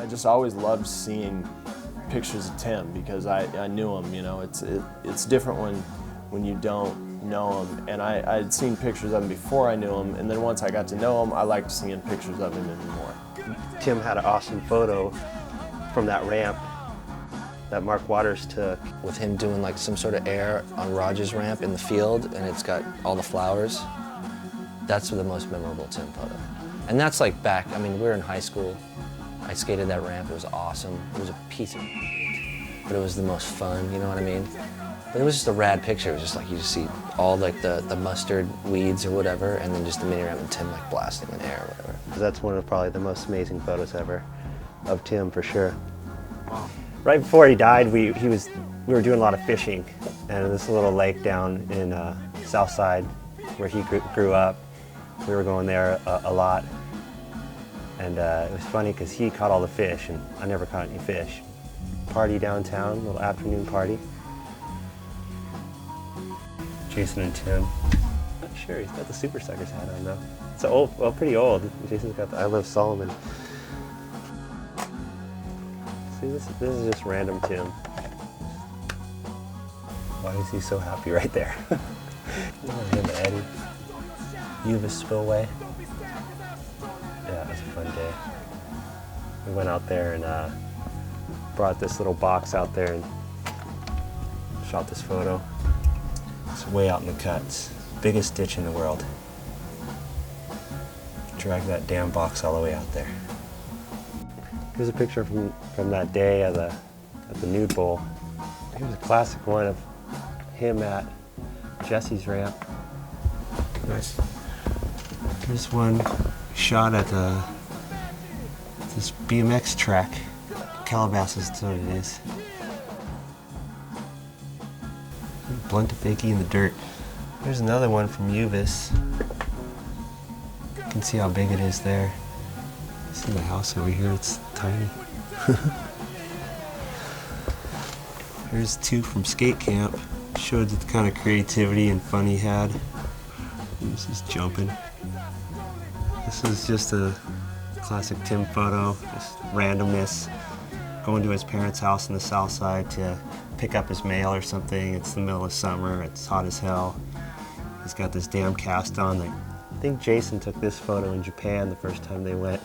I just always loved seeing pictures of Tim because I knew him. You know, it's different when you don't know him. And I'd seen pictures of him before I knew him, and then once I got to know him, I liked seeing pictures of him even more. Tim had an awesome photo from that ramp that Mark Waters took. With him doing like some sort of air on Roger's ramp in the field, and it's got all the flowers. That's the most memorable Tim photo. And that's like back, I mean, we were in high school. I skated that ramp, it was awesome. It was a piece of but it was the most fun, you know what I mean? But it was just a rad picture. It was just like you just see all like the mustard weeds or whatever, and then just the mini ramp and Tim like blasting in air or whatever. That's one of probably the most amazing photos ever of Tim, for sure. Wow. Right before he died, we were doing a lot of fishing, and this little lake down in Southside where he grew up. We were going there a lot, and it was funny because he caught all the fish, and I never caught any fish. Party downtown, little afternoon party. Jason and Tim. Not sure, he's got the Supercharged hat on though. It's old, well, pretty old. Jason's got the I Love Solomon. See, this is just random Tim. Why is he so happy right there? Him, Eddie. Uva Spillway. Yeah, it was a fun day. We went out there and brought this little box out there and shot this photo. It's way out in the cuts. Biggest ditch in the world. Drag that damn box all the way out there. Here's a picture from that day at the Nude Bowl. Here's a classic one of him at Jesse's ramp. Nice. Here's one shot at this BMX track. Calabasas is what it is. Blunt a fakie in the dirt. There's another one from Uvis. You can see how big it is there. See the house over here, it's tiny. Here's two from skate camp. Showed the kind of creativity and fun he had. This is jumping. This is just a classic Tim photo, just randomness. Going to his parents' house in the south side to pick up his mail or something. It's the middle of summer, it's hot as hell. He's got this damn cast on. I think Jason took this photo in Japan the first time they went,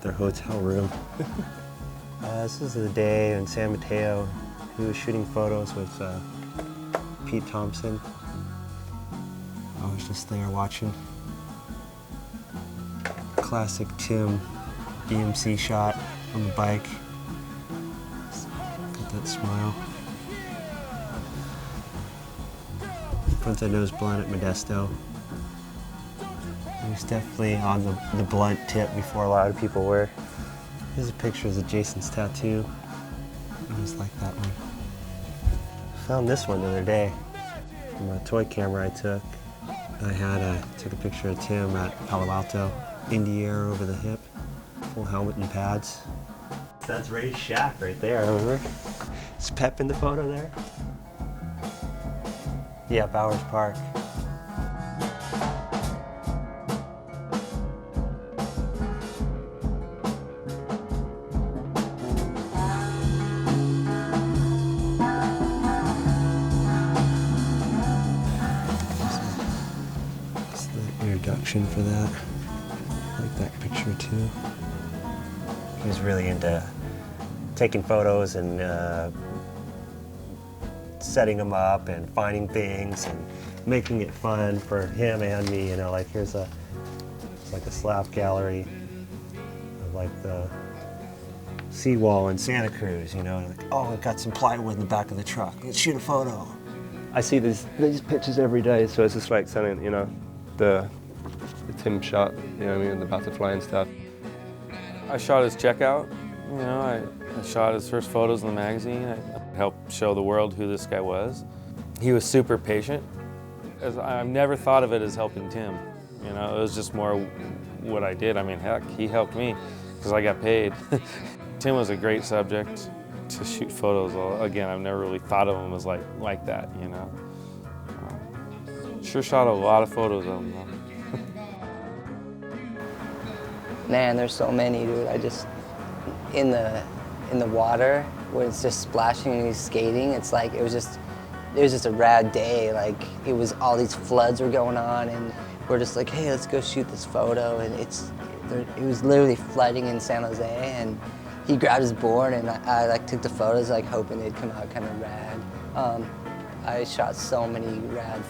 their hotel room. This is the day in San Mateo. He was shooting photos with Pete Thompson. I was just there watching. Classic Tim BMC shot on the bike. Got that smile. Front that nose blunt at Modesto. He was definitely on the blunt tip before a lot of people were. Here's a picture of Jason's tattoo. I just like that one. I found this one the other day from a toy camera I took. I took a picture of Tim at Palo Alto. Indy Air over the hip, full helmet and pads. That's Ray's shack right there, remember? Is Pep in the photo there? Yeah, Bowers Park. That's the introduction for that. I like that picture too. He was really into taking photos and setting them up and finding things and making it fun for him and me. You know, like it's like a slab gallery of like the seawall in Santa Cruz. You know, like, oh, I got some plywood in the back of the truck. Let's shoot a photo. I see these pictures every day, so it's just like sending, you know, the Tim shot, you know what I mean, the butterfly and stuff. I shot his checkout, you know, I shot his first photos in the magazine. I helped show the world who this guy was. He was super patient. I've never thought of it as helping Tim, you know, it was just more what I did. I mean, heck, he helped me because I got paid. Tim was a great subject to shoot photos. Again, I've never really thought of him as like that, you know. Sure shot a lot of photos of him, though. Man, there's so many, dude. in the water when it's just splashing and he's skating. It's like it was just a rad day. Like it was all these floods were going on, and we're just like, hey, let's go shoot this photo. And it was literally flooding in San Jose, and he grabbed his board, and I like took the photos, like hoping they'd come out kind of rad. I shot so many rad.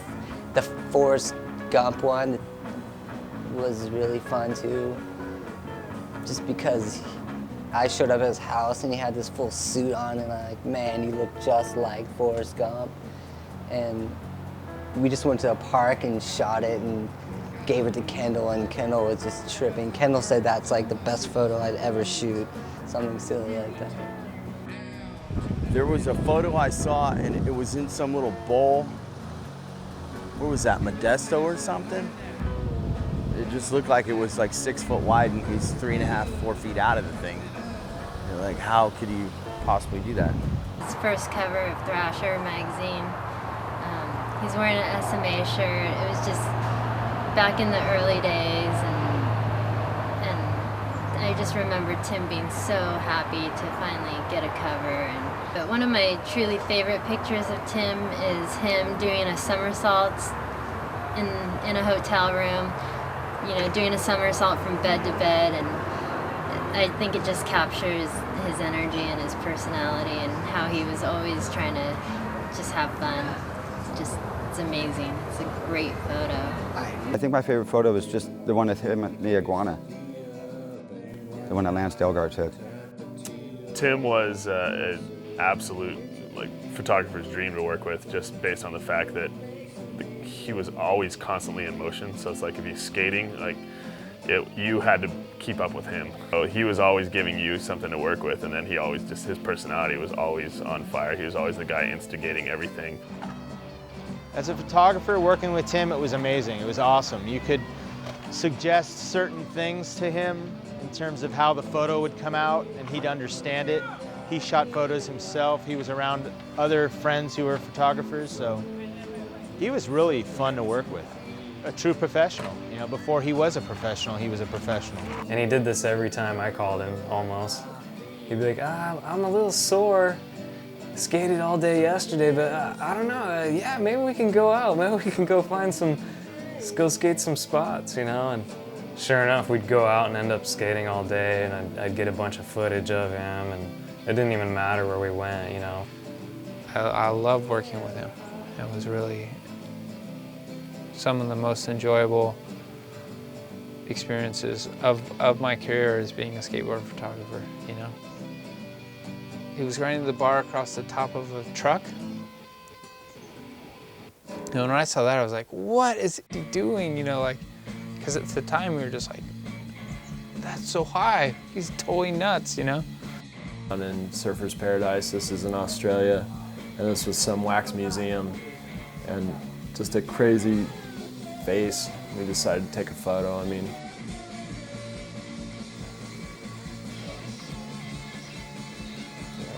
The Forrest Gump one was really fun too, just because I showed up at his house and he had this full suit on, and I'm like, man, you look just like Forrest Gump. And we just went to a park and shot it and gave it to Kendall, and Kendall was just tripping. Kendall said that's like the best photo I'd ever shoot, something silly like that. There was a photo I saw, and it was in some little bowl. Where was that, Modesto or something? It just looked like it was like 6 foot wide, and he's 3.5, 4 feet out of the thing. You're like, how could you possibly do that? His first cover of Thrasher magazine. He's wearing an SMA shirt. It was just back in the early days, and I just remember Tim being so happy to finally get a cover. But one of my truly favorite pictures of Tim is him doing a somersault in a hotel room, you know, doing a somersault from bed to bed, and I think it just captures his energy and his personality and how he was always trying to just have fun. It's amazing. It's a great photo. I think my favorite photo is just the one of him at the iguana. The one that Lance Delgar took. Tim was an absolute photographer's dream to work with, just based on the fact that he was always constantly in motion. So it's like if he's skating, you had to keep up with him. So he was always giving you something to work with, and then he always his personality was always on fire. He was always the guy instigating everything. As a photographer, working with Tim, it was amazing. It was awesome. You could suggest certain things to him in terms of how the photo would come out, and he'd understand it. He shot photos himself. He was around other friends who were photographers, so he was really fun to work with. A true professional. You know, before he was a professional, he was a professional. And he did this every time I called him, almost. He'd be like, I'm a little sore. Skated all day yesterday, but I don't know, yeah, maybe we can go out. Maybe we can go go skate some spots, you know? And sure enough, we'd go out and end up skating all day, and I'd get a bunch of footage of him, and it didn't even matter where we went, you know? I love working with him. It was really some of the most enjoyable experiences of my career as being a skateboard photographer, you know? He was riding the bar across the top of a truck. And when I saw that, I was like, what is he doing? You know, like, because at the time we were just like, that's so high. He's totally nuts, you know? I'm in Surfer's Paradise. This is in Australia, and this was some wax museum, and just a crazy face. We decided to take a photo. I mean,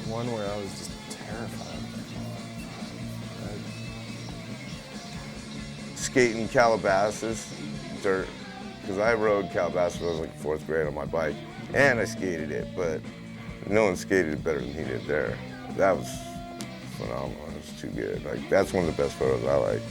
one where I was just terrified. Skating Calabasas, dirt, because I rode Calabasas when I was like 4th grade on my bike, and I skated it, but no one skated it better than he did there. That was phenomenal. It was too good. Like, that's one of the best photos I like.